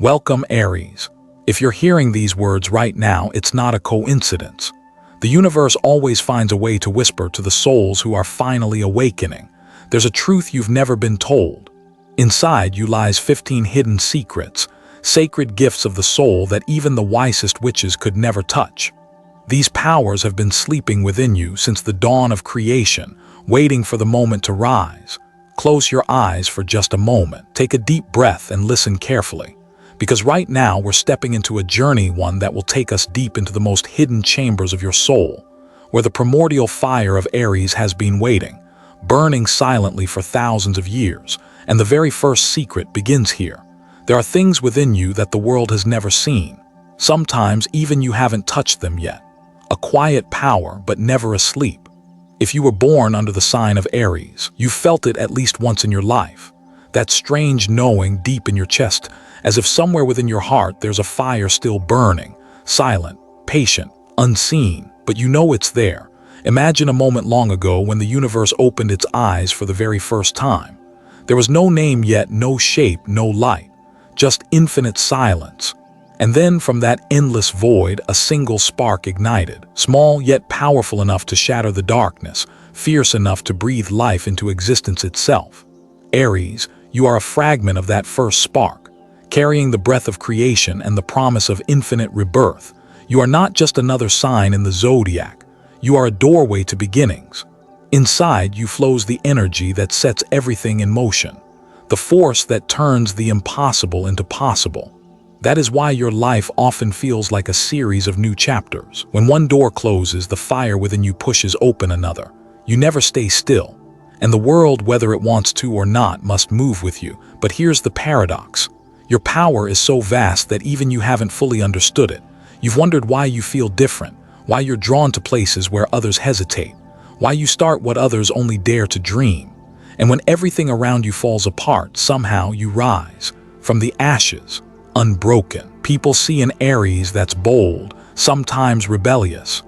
Welcome, Aries. If you're hearing these words right now, it's not a coincidence. The universe always finds a way to whisper to the souls who are finally awakening. There's a truth you've never been told. Inside you lies 15 hidden secrets, sacred gifts of the soul that even the wisest witches could never touch. These powers have been sleeping within you since the dawn of creation, waiting for the moment to rise. Close your eyes for just a moment. Take a deep breath and listen carefully. Because right now we're stepping into a journey, one that will take us deep into the most hidden chambers of your soul, where the primordial fire of Aries has been waiting, burning silently for thousands of years, and the very first secret begins here. There are things within you that the world has never seen. Sometimes even you haven't touched them yet. A quiet power, but never asleep. If you were born under the sign of Aries, you felt it at least once in your life. That strange knowing deep in your chest, as if somewhere within your heart there's a fire still burning, silent, patient, unseen, but you know it's there. Imagine a moment long ago when the universe opened its eyes for the very first time. There was no name yet, no shape, no light, just infinite silence. And then from that endless void, a single spark ignited, small yet powerful enough to shatter the darkness, fierce enough to breathe life into existence itself. Aries, you are a fragment of that first spark, carrying the breath of creation and the promise of infinite rebirth. You are not just another sign in the zodiac. You are a doorway to beginnings. Inside you flows the energy that sets everything in motion, the force that turns the impossible into possible. That is why your life often feels like a series of new chapters. When one door closes, the fire within you pushes open another. You never stay still. And the world, whether it wants to or not, must move with you. But here's the paradox. Your power is so vast that even you haven't fully understood it. You've wondered why you feel different, why you're drawn to places where others hesitate, why you start what others only dare to dream. And when everything around you falls apart, somehow you rise from the ashes, unbroken. People see an Aries that's bold, sometimes rebellious.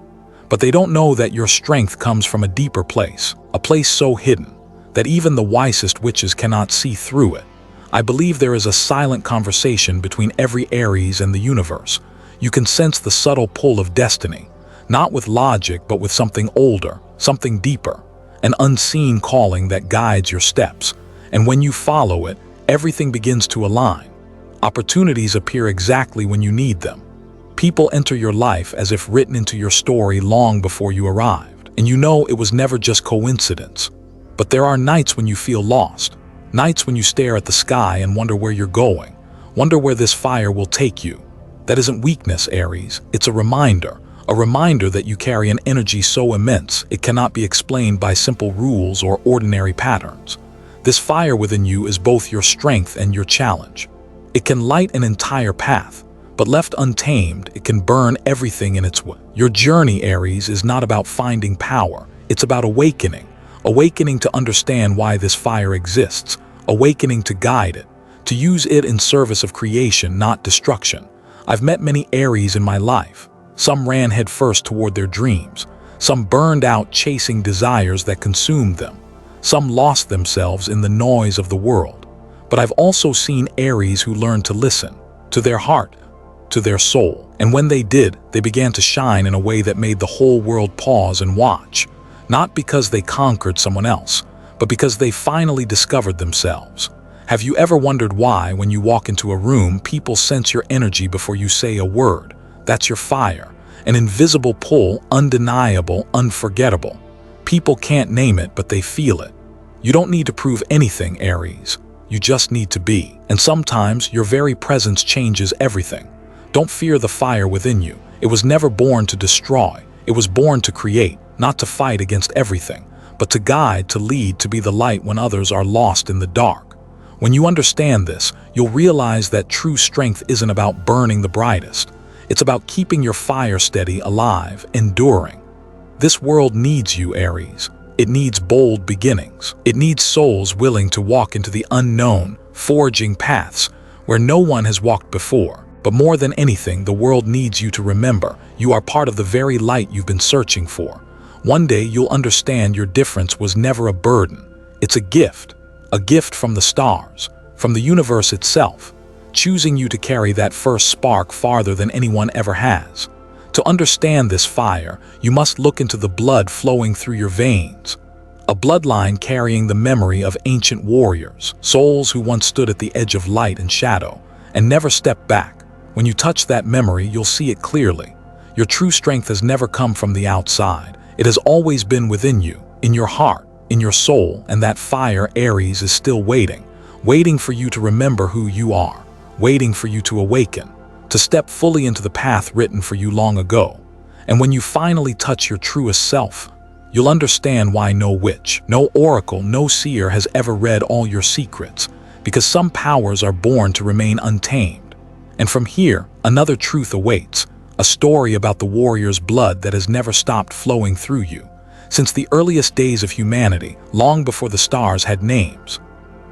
But they don't know that your strength comes from a deeper place, a place so hidden that even the wisest witches cannot see through it. I believe there is a silent conversation between every Aries and the universe. You can sense the subtle pull of destiny, not with logic but with something older, something deeper, an unseen calling that guides your steps. And when you follow it, everything begins to align. Opportunities appear exactly when you need them. People enter your life as if written into your story long before you arrived. And you know it was never just coincidence. But there are nights when you feel lost. Nights when you stare at the sky and wonder where you're going. Wonder where this fire will take you. That isn't weakness, Aries. It's a reminder that you carry an energy so immense it cannot be explained by simple rules or ordinary patterns. This fire within you is both your strength and your challenge. It can light an entire path, but left untamed, it can burn everything in its way. Your journey, Aries, is not about finding power. It's about awakening. Awakening to understand why this fire exists. Awakening to guide it. To use it in service of creation, not destruction. I've met many Aries in my life. Some ran headfirst toward their dreams. Some burned out chasing desires that consumed them. Some lost themselves in the noise of the world. But I've also seen Aries who learned to listen, to their heart, to their soul. And when they did, they began to shine in a way that made the whole world pause and watch. Not because they conquered someone else, but because they finally discovered themselves. Have you ever wondered why, when you walk into a room, people sense your energy before you say a word? That's your fire. An invisible pull, undeniable, unforgettable. People can't name it, but they feel it. You don't need to prove anything, Aries. You just need to be. And sometimes your very presence changes everything. Don't fear the fire within you. It was never born to destroy. It was born to create, not to fight against everything, but to guide, to lead, to be the light when others are lost in the dark. When you understand this, you'll realize that true strength isn't about burning the brightest. It's about keeping your fire steady, alive, enduring. This world needs you, Aries. It needs bold beginnings. It needs souls willing to walk into the unknown, forging paths where no one has walked before. But more than anything, the world needs you to remember you are part of the very light you've been searching for. One day you'll understand your difference was never a burden. It's a gift from the stars, from the universe itself. choosing you to carry that first spark farther than anyone ever has. To understand this fire, you must look into the blood flowing through your veins. A bloodline carrying the memory of ancient warriors, souls who once stood at the edge of light and shadow, and never stepped back. When you touch that memory, you'll see it clearly. Your true strength has never come from the outside. It has always been within you, in your heart, in your soul, and that fire, Aries, is still waiting for you to remember who you are, waiting for you to awaken, to step fully into the path written for you long ago. And when you finally touch your truest self, you'll understand why no witch, no oracle, no seer has ever read all your secrets, because some powers are born to remain untamed. And from here, another truth awaits, a story about the warrior's blood that has never stopped flowing through you. Since the earliest days of humanity, long before the stars had names,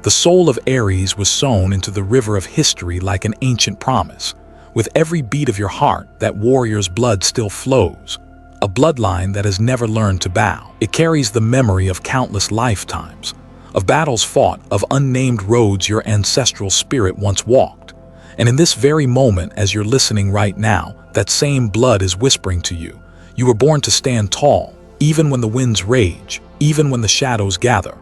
the soul of Aries was sown into the river of history like an ancient promise. With every beat of your heart, that warrior's blood still flows, a bloodline that has never learned to bow. It carries the memory of countless lifetimes, of battles fought, of unnamed roads your ancestral spirit once walked. And in this very moment, as you're listening right now, that same blood is whispering to you. You were born to stand tall, even when the winds rage, even when the shadows gather.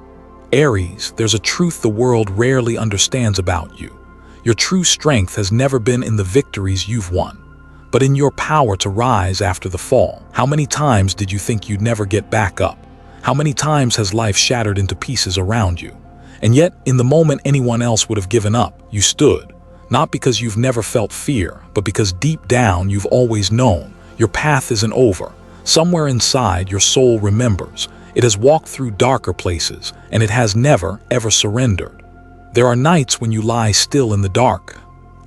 Aries, there's a truth the world rarely understands about you. Your true strength has never been in the victories you've won, but in your power to rise after the fall. How many times did you think you'd never get back up? How many times has life shattered into pieces around you? And yet, in the moment anyone else would have given up, you stood. Not because you've never felt fear, but because deep down you've always known your path isn't over. Somewhere inside, your soul remembers. It has walked through darker places, and it has never, ever surrendered. There are nights when you lie still in the dark,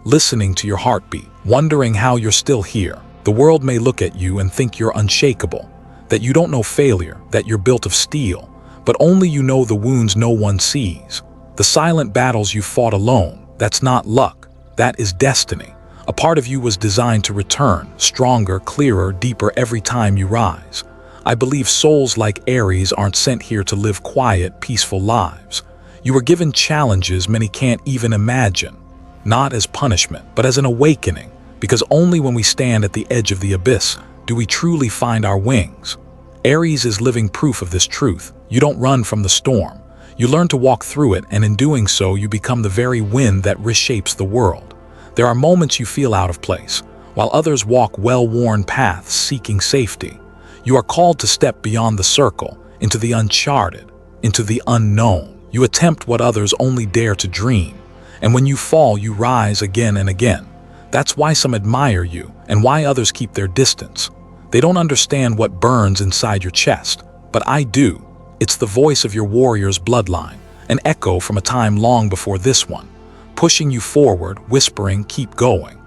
listening to your heartbeat, wondering how you're still here. The world may look at you and think you're unshakable, that you don't know failure, that you're built of steel, but only you know the wounds no one sees. The silent battles you fought alone, that's not luck, that is destiny. A part of you was designed to return, stronger, clearer, deeper every time you rise. I believe souls like Aries aren't sent here to live quiet, peaceful lives. You were given challenges many can't even imagine, not as punishment, but as an awakening, because only when we stand at the edge of the abyss do we truly find our wings. Aries is living proof of this truth. You don't run from the storm. You learn to walk through it, and in doing so, you become the very wind that reshapes the world. There are moments you feel out of place, while others walk well-worn paths seeking safety. You are called to step beyond the circle, into the uncharted, into the unknown. You attempt what others only dare to dream, and when you fall, you rise again and again. That's why some admire you, and why others keep their distance. They don't understand what burns inside your chest, but I do. It's the voice of your warrior's bloodline, an echo from a time long before this one, pushing you forward, whispering, keep going.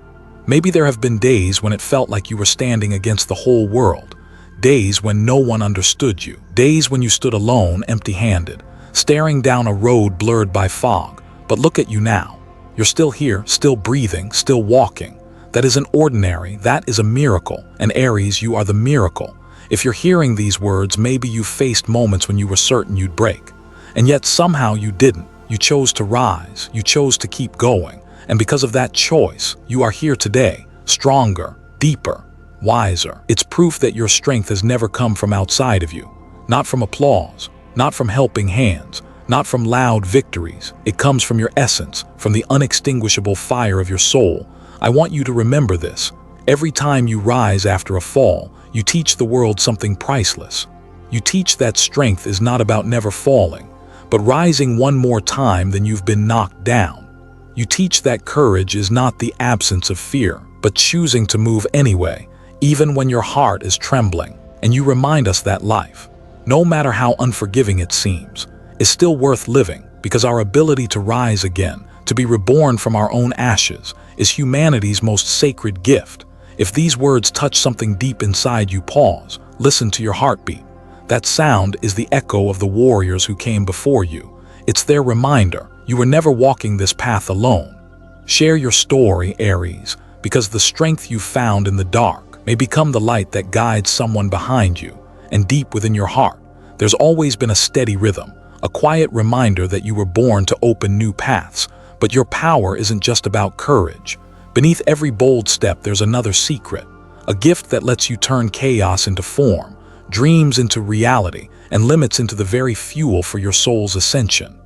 Maybe there have been days when it felt like you were standing against the whole world, days when no one understood you, days when you stood alone, empty-handed, staring down a road blurred by fog. But look at you now. You're still here, still breathing, still walking. That isn't ordinary, that is a miracle. And Aries, you are the miracle. If you're hearing these words, maybe you faced moments when you were certain you'd break. And yet somehow you didn't. You chose to rise, you chose to keep going. And because of that choice, you are here today, stronger, deeper, wiser. It's proof that your strength has never come from outside of you, not from applause, not from helping hands, not from loud victories. It comes from your essence, from the unextinguishable fire of your soul. I want you to remember this. Every time you rise after a fall, you teach the world something priceless. You teach that strength is not about never falling, but rising one more time than you've been knocked down. You teach that courage is not the absence of fear, but choosing to move anyway, even when your heart is trembling. And you remind us that life, no matter how unforgiving it seems, is still worth living, because our ability to rise again, to be reborn from our own ashes, is humanity's most sacred gift. If these words touch something deep inside you, pause, listen to your heartbeat. That sound is the echo of the warriors who came before you. It's their reminder you were never walking this path alone. Share your story, Aries, because the strength you found in the dark may become the light that guides someone behind you. And deep within your heart, there's always been a steady rhythm, a quiet reminder that you were born to open new paths, But your power isn't just about courage. Beneath every bold step, there's another secret, a gift that lets you turn chaos into form, dreams into reality, and limits into the very fuel for your soul's ascension.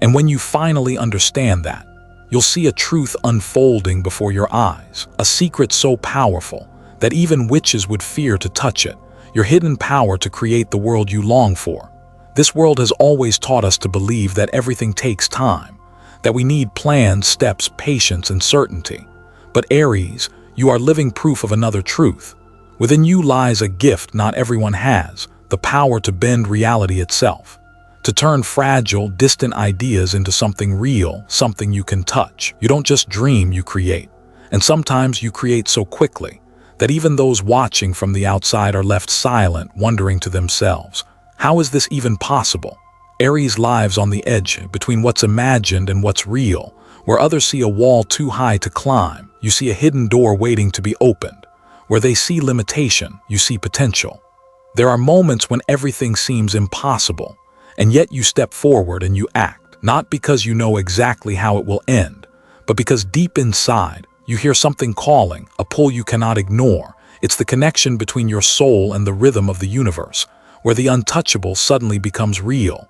And when you finally understand that, you'll see a truth unfolding before your eyes, a secret so powerful that even witches would fear to touch it, your hidden power to create the world you long for. This world has always taught us to believe that everything takes time, that we need plans, steps, patience, and certainty. But Aries, you are living proof of another truth. Within you lies a gift not everyone has, the power to bend reality itself, to turn fragile, distant ideas into something real, something you can touch. You don't just dream, you create. And sometimes you create so quickly that even those watching from the outside are left silent, wondering to themselves, how is this even possible? Aries lives on the edge between what's imagined and what's real. Where others see a wall too high to climb, you see a hidden door waiting to be opened. Where they see limitation, you see potential. There are moments when everything seems impossible, and yet you step forward and you act, not because you know exactly how it will end, but because deep inside, you hear something calling, a pull you cannot ignore. It's the connection between your soul and the rhythm of the universe, where the untouchable suddenly becomes real.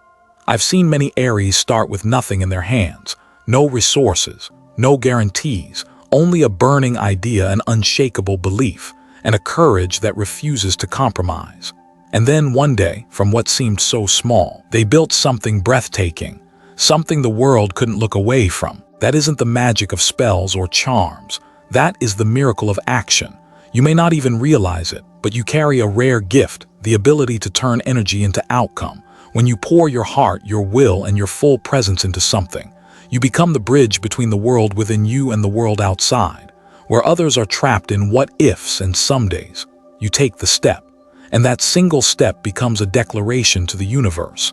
I've seen many Aries start with nothing in their hands, no resources, no guarantees, only a burning idea, an unshakable belief, and a courage that refuses to compromise. And then one day, from what seemed so small, they built something breathtaking, something the world couldn't look away from. That isn't the magic of spells or charms. That is the miracle of action. You may not even realize it, but you carry a rare gift, the ability to turn energy into outcome. When you pour your heart, your will, and your full presence into something, you become the bridge between the world within you and the world outside. Where others are trapped in what-ifs and somedays, you take the step, and that single step becomes a declaration to the universe.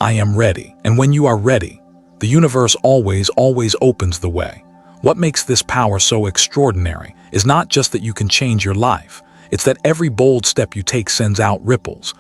I am ready. And when you are ready, the universe always opens the way. What makes this power so extraordinary is not just that you can change your life, it's that every bold step you take sends out ripples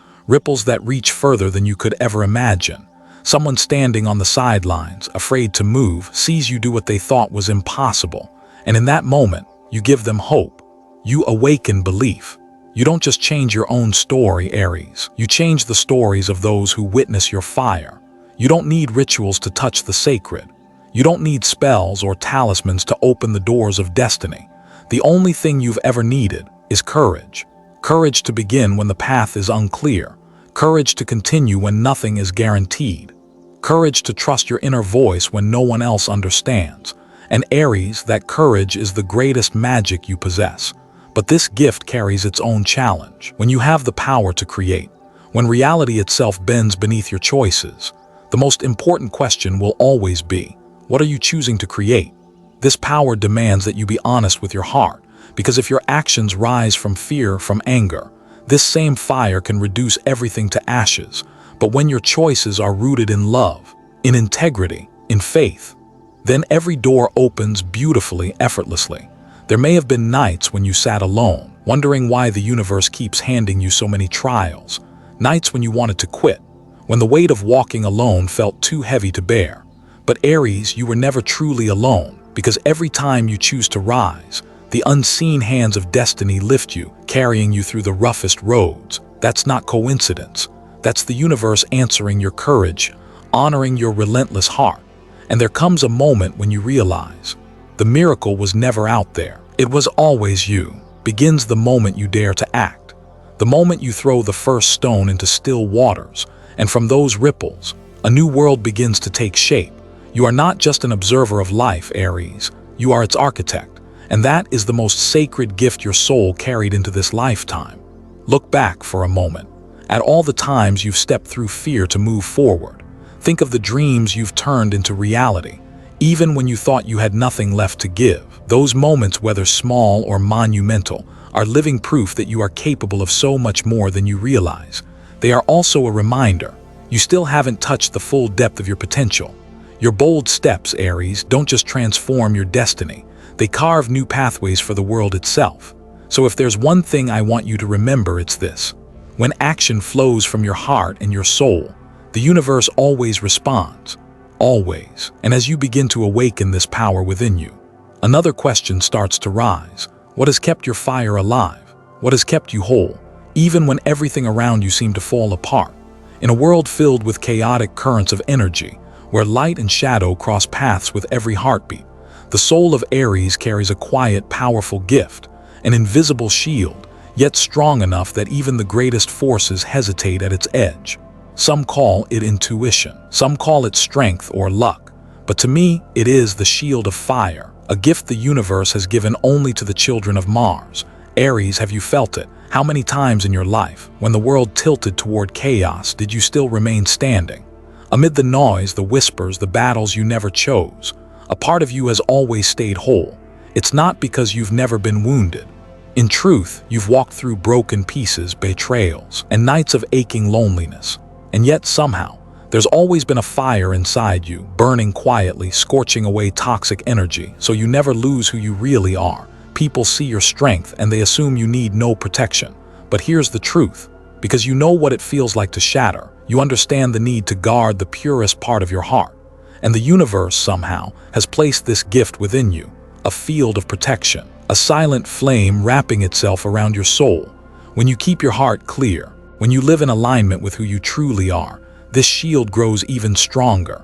that reach further than you could ever imagine. Someone standing on the sidelines, afraid to move, sees you do what they thought was impossible. And in that moment, you give them hope. You awaken belief. You don't just change your own story, Aries. You change the stories of those who witness your fire. You don't need rituals to touch the sacred. You don't need spells or talismans to open the doors of destiny. The only thing you've ever needed is courage. Courage to begin when the path is unclear. Courage to continue when nothing is guaranteed. Courage to trust your inner voice when no one else understands. And Aries, that courage is the greatest magic you possess. But this gift carries its own challenge. When you have the power to create, when reality itself bends beneath your choices, the most important question will always be, what are you choosing to create? This power demands that you be honest with your heart, because if your actions rise from fear, from anger, this same fire can reduce everything to ashes. But when your choices are rooted in love, in integrity, in faith, then every door opens beautifully, effortlessly. There may have been nights when you sat alone, wondering why the universe keeps handing you so many trials. Nights when you wanted to quit, when the weight of walking alone felt too heavy to bear. But Aries, you were never truly alone, because every time you choose to rise, the unseen hands of destiny lift you, carrying you through the roughest roads. That's not coincidence. That's the universe answering your courage, honoring your relentless heart. And there comes a moment when you realize the miracle was never out there. It was always you. Begins the moment you dare to act, the moment you throw the first stone into still waters, and from those ripples, a new world begins to take shape. You are not just an observer of life, Aries. You are its architect, and that is the most sacred gift your soul carried into this lifetime. Look back for a moment at all the times you've stepped through fear to move forward. Think of the dreams you've turned into reality, even when you thought you had nothing left to give. Those moments, whether small or monumental, are living proof that you are capable of so much more than you realize. They are also a reminder you still haven't touched the full depth of your potential. Your bold steps, Aries, don't just transform your destiny. They carve new pathways for the world itself. So if there's one thing I want you to remember, it's this. When action flows from your heart and your soul, the universe always responds. always. And as you begin to awaken this power within you, another question starts to rise. What has kept your fire alive? What has kept you whole, even when everything around you seemed to fall apart? In a world filled with chaotic currents of energy, where light and shadow cross paths with every heartbeat, the soul of Aries carries a quiet, powerful gift, an invisible shield, yet strong enough that even the greatest forces hesitate at its edge. Some call it intuition, some call it strength or luck, but to me, it is the shield of fire, a gift the universe has given only to the children of Mars. Aries, have you felt it? How many times in your life, when the world tilted toward chaos, did you still remain standing? Amid the noise, the whispers, the battles you never chose, a part of you has always stayed whole. It's not because you've never been wounded. In truth, you've walked through broken pieces, betrayals, and nights of aching loneliness. And yet somehow, there's always been a fire inside you, burning quietly, scorching away toxic energy, so you never lose who you really are. People see your strength and they assume you need no protection. But here's the truth. Because you know what it feels like to shatter, you understand the need to guard the purest part of your heart. And the universe, somehow, has placed this gift within you, a field of protection, a silent flame wrapping itself around your soul. When you keep your heart clear, when you live in alignment with who you truly are, this shield grows even stronger.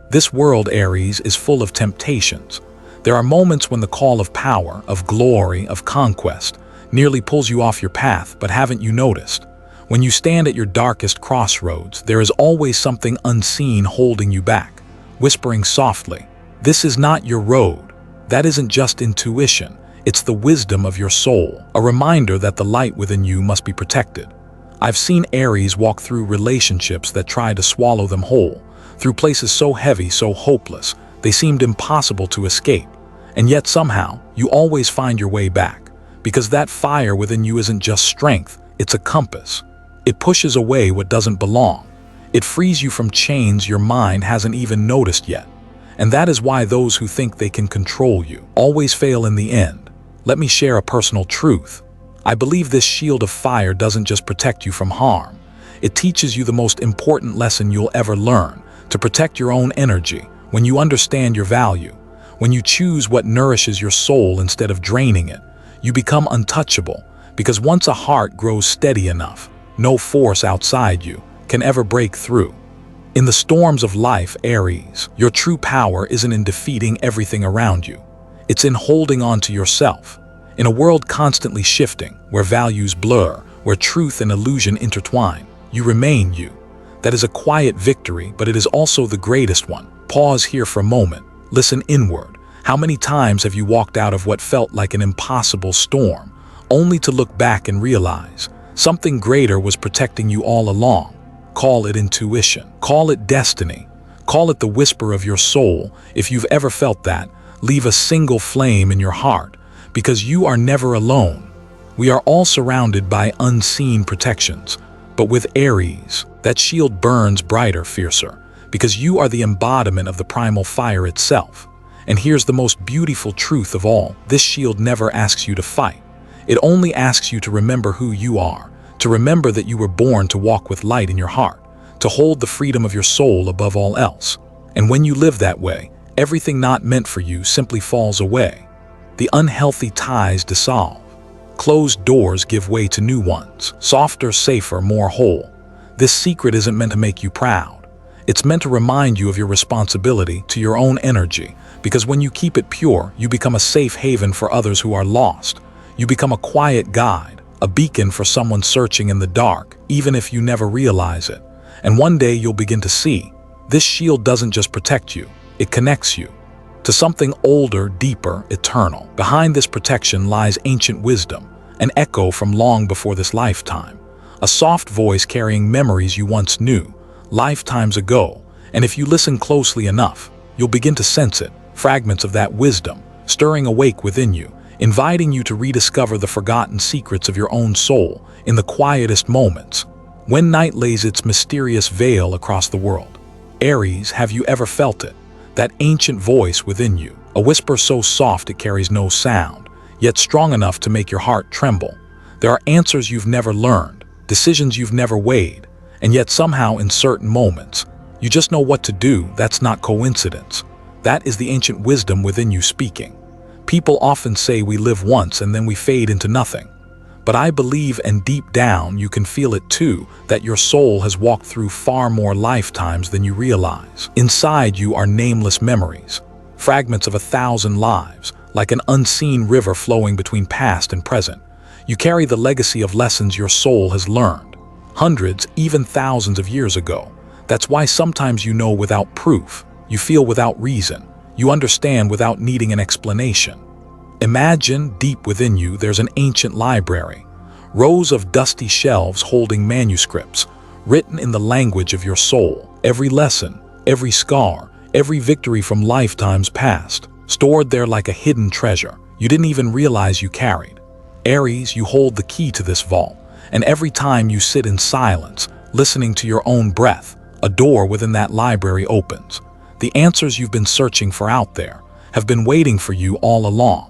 This world, Aries, is full of temptations. There are moments when the call of power, of glory, of conquest, nearly pulls you off your path, but haven't you noticed? When you stand at your darkest crossroads, there is always something unseen holding you back, whispering softly, "This is not your road." That isn't just intuition, it's the wisdom of your soul, a reminder that the light within you must be protected. I've seen Aries walk through relationships that tried to swallow them whole, through places so heavy, so hopeless, they seemed impossible to escape. And yet somehow, you always find your way back, because that fire within you isn't just strength, it's a compass. It pushes away what doesn't belong. It frees you from chains your mind hasn't even noticed yet. And that is why those who think they can control you always fail in the end. Let me share a personal truth. I believe this shield of fire doesn't just protect you from harm. It teaches you the most important lesson you'll ever learn, to protect your own energy. When you understand your value, when you choose what nourishes your soul instead of draining it, you become untouchable, because once a heart grows steady enough, no force outside you can ever break through. In the storms of life, Aries, your true power isn't in defeating everything around you. It's in holding on to yourself. In a world constantly shifting, where values blur, where truth and illusion intertwine, you remain you. That is a quiet victory, but it is also the greatest one. Pause here for a moment. Listen inward. How many times have you walked out of what felt like an impossible storm, only to look back and realize something greater was protecting you all along? Call it intuition. Call it destiny. Call it the whisper of your soul. If you've ever felt that, leave a single flame in your heart, because you are never alone. We are all surrounded by unseen protections, but with Aries, that shield burns brighter, fiercer, because you are the embodiment of the primal fire itself. And here's the most beautiful truth of all. This shield never asks you to fight. It only asks you to remember who you are, to remember that you were born to walk with light in your heart, to hold the freedom of your soul above all else. And when you live that way, everything not meant for you simply falls away. The unhealthy ties dissolve. Closed doors give way to new ones, softer, safer, more whole. This secret isn't meant to make you proud. It's meant to remind you of your responsibility to your own energy, because when you keep it pure, you become a safe haven for others who are lost. You become a quiet guide, a beacon for someone searching in the dark, even if you never realize it. And one day you'll begin to see, this shield doesn't just protect you, it connects you to something older, deeper, eternal. Behind this protection lies ancient wisdom, an echo from long before this lifetime, a soft voice carrying memories you once knew, lifetimes ago. And if you listen closely enough, you'll begin to sense it, fragments of that wisdom, stirring awake within you, inviting you to rediscover the forgotten secrets of your own soul in the quietest moments, when night lays its mysterious veil across the world. Aries, have you ever felt it? That ancient voice within you, a whisper so soft it carries no sound, yet strong enough to make your heart tremble. There are answers you've never learned, decisions you've never weighed, and yet somehow in certain moments, You just know what to do. That's not coincidence. That is the ancient wisdom within you speaking. People often say we live once and then we fade into nothing. But I believe, and deep down you can feel it too, that your soul has walked through far more lifetimes than you realize. Inside you are nameless memories, fragments of 1,000 lives, like an unseen river flowing between past and present. You carry the legacy of lessons your soul has learned, hundreds, even thousands of years ago. That's why sometimes you know without proof, you feel without reason, you understand without needing an explanation. Imagine, deep within you, there's an ancient library, rows of dusty shelves holding manuscripts, written in the language of your soul. Every lesson, every scar, every victory from lifetimes past, stored there like a hidden treasure you didn't even realize you carried. Aries, you hold the key to this vault, and every time you sit in silence, listening to your own breath, a door within that library opens. The answers you've been searching for out there have been waiting for you all along.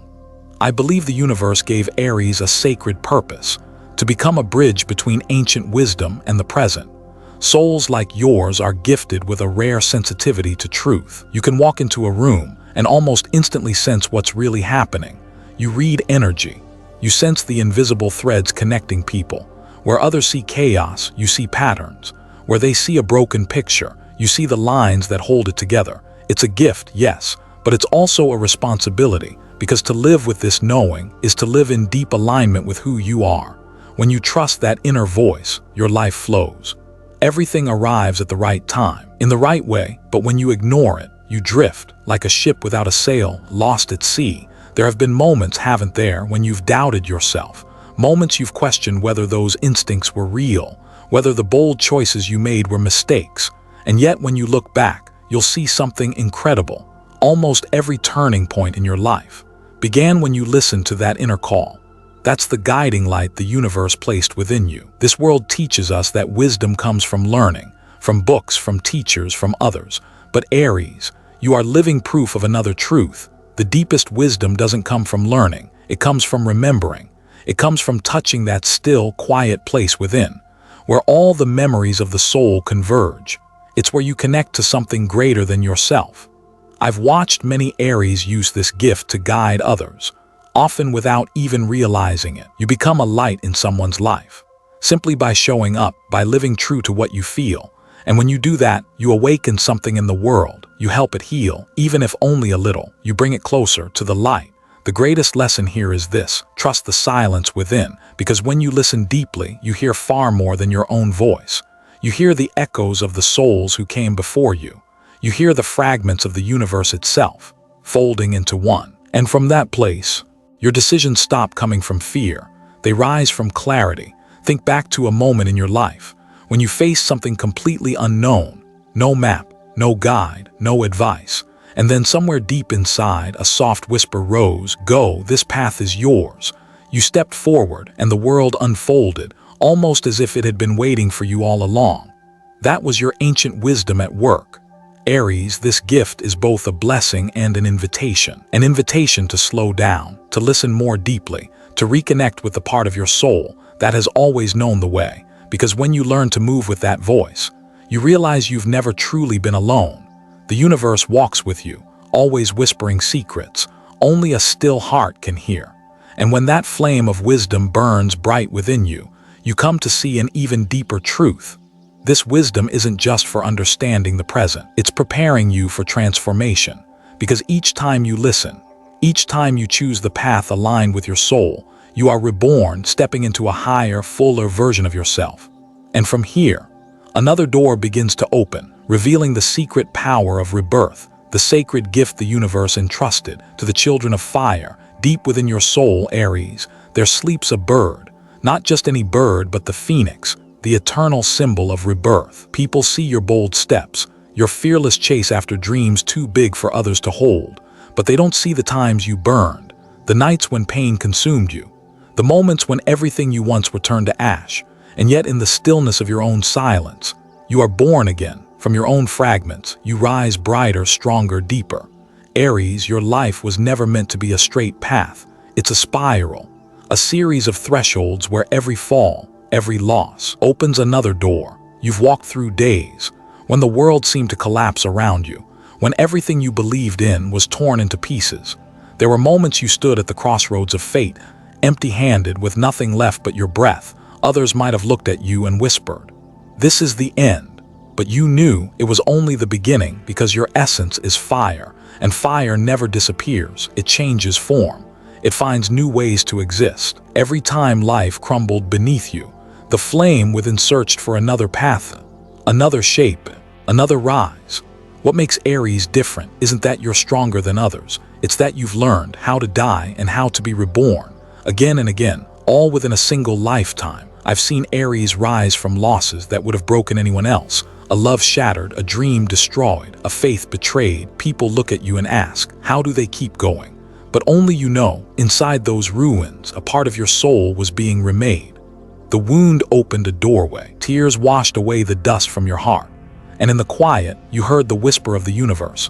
I believe the universe gave Aries a sacred purpose, to become a bridge between ancient wisdom and the present. Souls like yours are gifted with a rare sensitivity to truth. You can walk into a room and almost instantly sense what's really happening. You read energy. You sense the invisible threads connecting people. Where others see chaos, you see patterns. Where they see a broken picture, you see the lines that hold it together. It's a gift, yes, but it's also a responsibility, because to live with this knowing is to live in deep alignment with who you are. When you trust that inner voice, your life flows. Everything arrives at the right time, in the right way, but when you ignore it, you drift, like a ship without a sail, lost at sea. There have been moments, haven't there, when you've doubted yourself, moments you've questioned whether those instincts were real, whether the bold choices you made were mistakes. And yet when you look back, you'll see something incredible. Almost every turning point in your life began when you listened to that inner call. That's the guiding light the universe placed within you. This world teaches us that wisdom comes from learning, from books, from teachers, from others. But Aries, you are living proof of another truth. The deepest wisdom doesn't come from learning. It comes from remembering. It comes from touching that still, quiet place within, where all the memories of the soul converge. It's where you connect to something greater than yourself. I've watched many Aries use this gift to guide others, often without even realizing it. You become a light in someone's life, simply by showing up, by living true to what you feel. And when you do that, you awaken something in the world. You help it heal, even if only a little. You bring it closer to the light. The greatest lesson here is this: trust the silence within, because when you listen deeply, you hear far more than your own voice. You hear the echoes of the souls who came before you. You hear the fragments of the universe itself, folding into one. And from that place, your decisions stop coming from fear. They rise from clarity. Think back to a moment in your life when you faced something completely unknown. No map, no guide, no advice. And then somewhere deep inside, a soft whisper rose, "Go, this path is yours." You stepped forward and the world unfolded, almost as if it had been waiting for you all along. That was your ancient wisdom at work. Aries, this gift is both a blessing and an invitation to slow down, to listen more deeply, to reconnect with the part of your soul that has always known the way. Because when you learn to move with that voice, you realize you've never truly been alone. The universe walks with you, always whispering secrets only a still heart can hear. And when that flame of wisdom burns bright within you, you come to see an even deeper truth. This wisdom isn't just for understanding the present. It's preparing you for transformation. Because each time you listen, each time you choose the path aligned with your soul, you are reborn, stepping into a higher, fuller version of yourself. And from here, another door begins to open, revealing the secret power of rebirth, the sacred gift the universe entrusted to the children of fire. Deep within your soul, Aries, there sleeps a bird. Not just any bird, but the phoenix, the eternal symbol of rebirth. People see your bold steps, your fearless chase after dreams too big for others to hold, but they don't see the times you burned, the nights when pain consumed you, the moments when everything you once were turned to ash. And yet in the stillness of your own silence, you are born again. From your own fragments, you rise brighter, stronger, deeper. Aries, your life was never meant to be a straight path. It's a spiral, a series of thresholds where every fall, every loss, opens another door. You've walked through days when the world seemed to collapse around you, when everything you believed in was torn into pieces. There were moments you stood at the crossroads of fate, empty-handed with nothing left but your breath. Others might have looked at you and whispered, "This is the end." But you knew it was only the beginning, because your essence is fire, and fire never disappears. It changes form. It finds new ways to exist. Every time life crumbled beneath you, the flame within searched for another path, another shape, another rise. What makes Aries different isn't that you're stronger than others. It's that you've learned how to die and how to be reborn, again and again, all within a single lifetime. I've seen Aries rise from losses that would have broken anyone else. A love shattered, a dream destroyed, a faith betrayed. People look at you and ask, how do they keep going? But only you know, inside those ruins, a part of your soul was being remade. The wound opened a doorway. Tears washed away the dust from your heart. And in the quiet, you heard the whisper of the universe.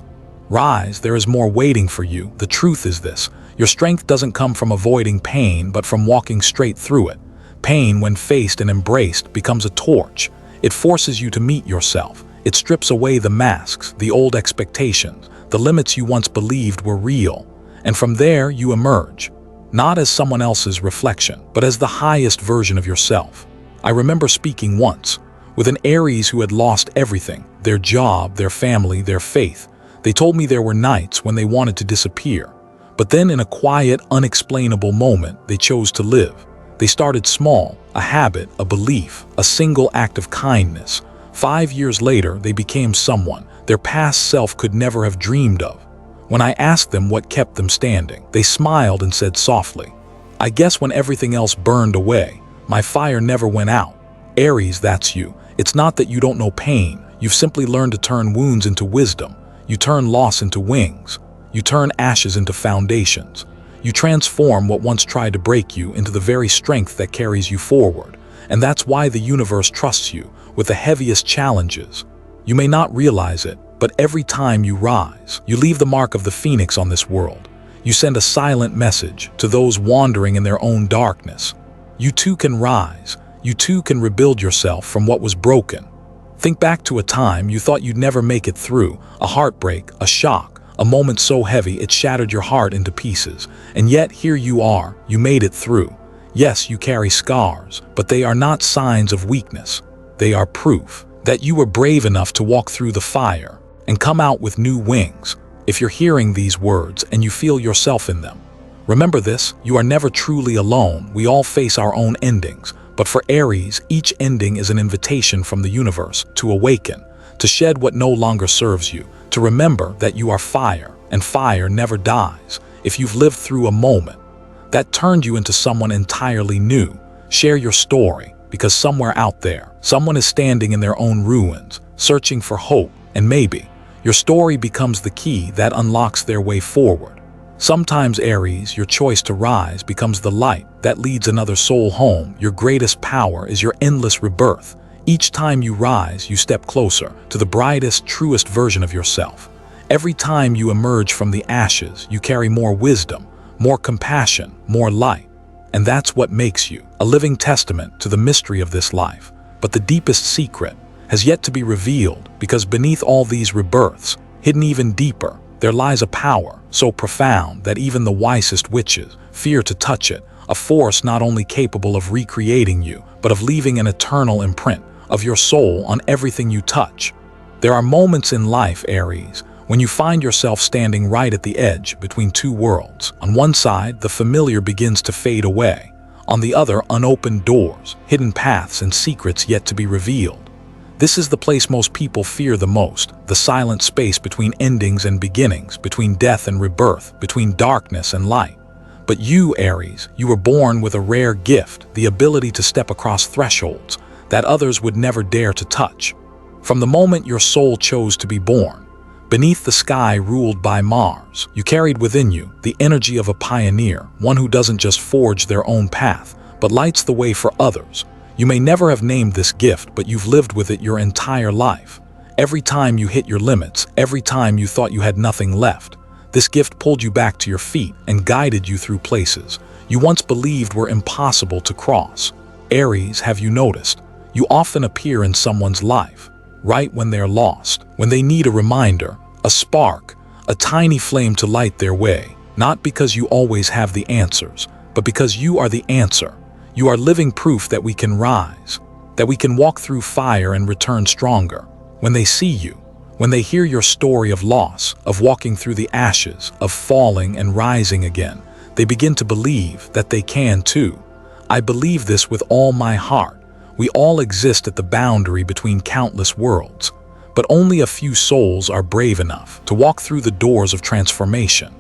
Rise, there is more waiting for you. The truth is this: your strength doesn't come from avoiding pain, but from walking straight through it. Pain, when faced and embraced, becomes a torch. It forces you to meet yourself. It strips away the masks, the old expectations, the limits you once believed were real. And from there, you emerge, not as someone else's reflection, but as the highest version of yourself. I remember speaking once with an Aries who had lost everything: their job, their family, their faith. They told me there were nights when they wanted to disappear. But then, in a quiet, unexplainable moment, they chose to live. They started small, a habit, a belief, a single act of kindness. 5 years later, they became someone their past self could never have dreamed of. When I asked them what kept them standing, they smiled and said softly, "I guess when everything else burned away, my fire never went out." Aries, that's you. It's not that you don't know pain. You've simply learned to turn wounds into wisdom. You turn loss into wings. You turn ashes into foundations. You transform what once tried to break you into the very strength that carries you forward. And that's why the universe trusts you with the heaviest challenges. You may not realize it, but every time you rise, you leave the mark of the phoenix on this world. You send a silent message to those wandering in their own darkness. You too can rise. You too can rebuild yourself from what was broken. Think back to a time you thought you'd never make it through, a heartbreak, a shock, a moment so heavy it shattered your heart into pieces. And yet here you are, you made it through. Yes, you carry scars, but they are not signs of weakness. They are proof that you were brave enough to walk through the fire and come out with new wings. If you're hearing these words and you feel yourself in them, remember this: you are never truly alone. We all face our own endings. But for Aries, each ending is an invitation from the universe to awaken, to shed what no longer serves you, to remember that you are fire, and fire never dies. If you've lived through a moment that turned you into someone entirely new, share your story, because somewhere out there, someone is standing in their own ruins, searching for hope, and maybe your story becomes the key that unlocks their way forward. Sometimes, Aries, your choice to rise becomes the light that leads another soul home. Your greatest power is your endless rebirth. Each time you rise, you step closer to the brightest, truest version of yourself. Every time you emerge from the ashes, you carry more wisdom, more compassion, more light. And that's what makes you a living testament to the mystery of this life. But the deepest secret has yet to be revealed, because beneath all these rebirths, hidden even deeper, there lies a power so profound that even the wisest witches fear to touch it, a force not only capable of recreating you, but of leaving an eternal imprint of your soul on everything you touch. There are moments in life, Aries, when you find yourself standing right at the edge between two worlds. On one side, the familiar begins to fade away. On the other, unopened doors, hidden paths, and secrets yet to be revealed. This is the place most people fear the most, the silent space between endings and beginnings, between death and rebirth, between darkness and light. But you, Aries, you were born with a rare gift, the ability to step across thresholds that others would never dare to touch. From the moment your soul chose to be born, beneath the sky ruled by Mars, you carried within you the energy of a pioneer, one who doesn't just forge their own path, but lights the way for others. You may never have named this gift, but you've lived with it your entire life. Every time you hit your limits, every time you thought you had nothing left, this gift pulled you back to your feet and guided you through places you once believed were impossible to cross. Aries, have you noticed? You often appear in someone's life, right when they're lost, when they need a reminder, a spark, a tiny flame to light their way, not because you always have the answers, but because you are the answer. You are living proof that we can rise, that we can walk through fire and return stronger. When they see you, when they hear your story of loss, of walking through the ashes, of falling and rising again, they begin to believe that they can too. I believe this with all my heart. We all exist at the boundary between countless worlds, but only a few souls are brave enough to walk through the doors of transformation.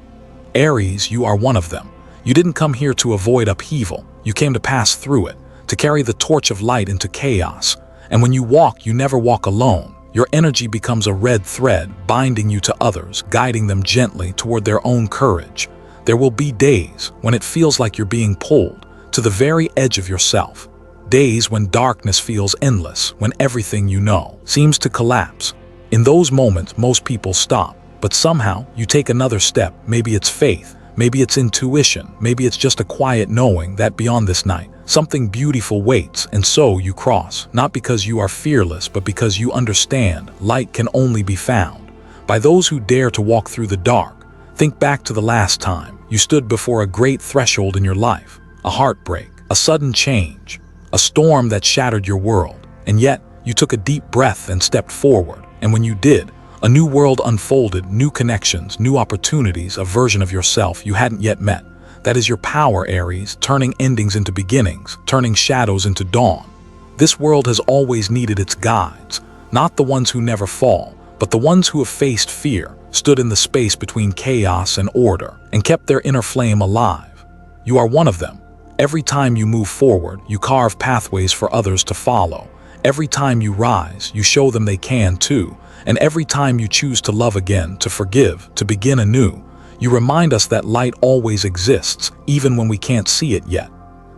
Aries, you are one of them. You didn't come here to avoid upheaval. You came to pass through it, to carry the torch of light into chaos. And when you walk, you never walk alone. Your energy becomes a red thread, binding you to others, guiding them gently toward their own courage. There will be days when it feels like you're being pulled to the very edge of yourself. Days when darkness feels endless, when everything you know seems to collapse. In those moments, most people stop, but somehow you take another step. Maybe it's faith, maybe it's intuition, maybe it's just a quiet knowing that beyond this night, something beautiful waits, and so you cross, not because you are fearless, but because you understand light can only be found by those who dare to walk through the dark. Think back to the last time you stood before a great threshold in your life, a heartbreak, a sudden change, a storm that shattered your world, and yet you took a deep breath and stepped forward. And when you did, a new world unfolded, new connections, new opportunities, a version of yourself you hadn't yet met. That is your power, Aries, turning endings into beginnings, turning shadows into dawn. This world has always needed its guides, not the ones who never fall, but the ones who have faced fear, stood in the space between chaos and order, and kept their inner flame alive. You are one of them. Every time you move forward, you carve pathways for others to follow. Every time you rise, you show them they can too. And every time you choose to love again, to forgive, to begin anew, you remind us that light always exists, even when we can't see it yet.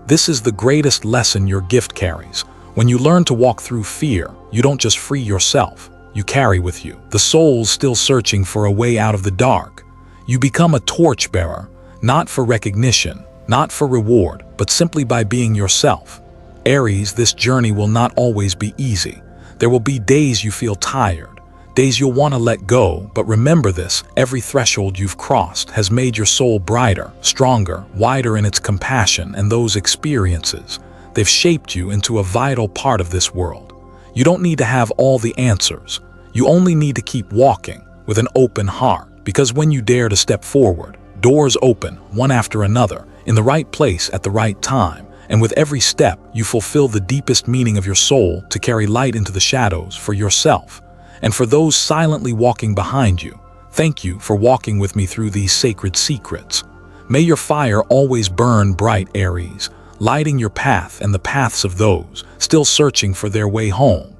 This is the greatest lesson your gift carries. When you learn to walk through fear, you don't just free yourself, you carry with you the souls still searching for a way out of the dark. You become a torchbearer, not for recognition, not for reward, but simply by being yourself. Aries, this journey will not always be easy. There will be days you feel tired, days you'll want to let go, but remember this, every threshold you've crossed has made your soul brighter, stronger, wider in its compassion, and those experiences, they've shaped you into a vital part of this world. You don't need to have all the answers. You only need to keep walking with an open heart, because when you dare to step forward, doors open, one after another, in the right place at the right time, and with every step, you fulfill the deepest meaning of your soul to carry light into the shadows for yourself. And for those silently walking behind you, thank you for walking with me through these sacred secrets. May your fire always burn bright, Aries, lighting your path and the paths of those still searching for their way home.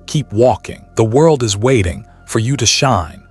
Keep walking. The world is waiting for you to shine.